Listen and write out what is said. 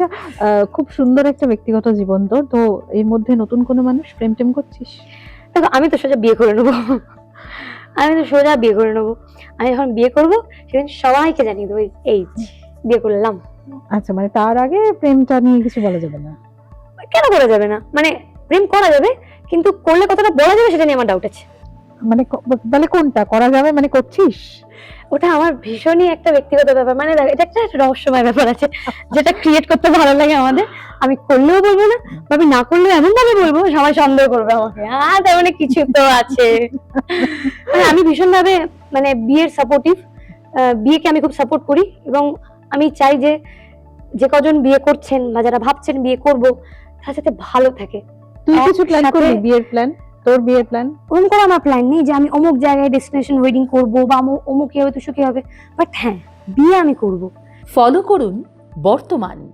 আচ্ছা, খুব সুন্দর একটা ব্যক্তিগত জীবন তোর। তো এর মধ্যে নতুন কোনো মানুষ প্রেম টেম করছিস? দেখো আমি তো সোজা বিয়ে করে নেবো, আমি তো সোজা বিয়ে করে নেবো। আমি যখন বিয়ে করবো সেদিন সবাইকে জানিয়ে দেবো এই বিয়ে করলাম। আচ্ছা, মানে তার আগে প্রেমটা নিয়ে কিছু বলা যাবে না? কেন করা যাবে না, মানে প্রেম করা যাবে, কিন্তু করলে কতটা বলা যাবে সেটা নিয়ে আমার ডাউট আছে। মানে তাহলে কোনটা করা যাবে, মানে করছিস? ওটা আমার ভীষণই একটা ব্যক্তিগত ব্যাপার, মানে দেখ, এটা একটা রহস্যময় ব্যাপার আছে যেটা ক্রিয়েট করতে ভালো লাগে আমাদের। আমি করলেও বলবো না, বা আমি না করলেও এমন ভাবে বলবো সবাই সন্দেহ করবে আমাকে, তার মানে কিছু তো আছে। মানে আমি ভীষণ ভাবে মানে বিয়ের সাপোর্টিভ, বিয়েকে আমি খুব সাপোর্ট করি, এবং আমি চাই যে যে কজন বিয়ে করছেন বা যারা ভাবছেন বিয়ে করব তার সাথে ভালো থাকে। তুই কিছু প্ল্যান একসাথে- করবি? বিয়ের প্ল্যান, তোর বিয়ের প্ল্যান? ওরকম করে আমার প্ল্যান নেই যে আমি অমুক জায়গায় ডেস্টিনেশন ওয়েডিং করব বা অমুক কি হবে তুষু কি হবে, বাট হ্যাঁ বিয়ে আমি করব। ফলো করুন বর্তমান।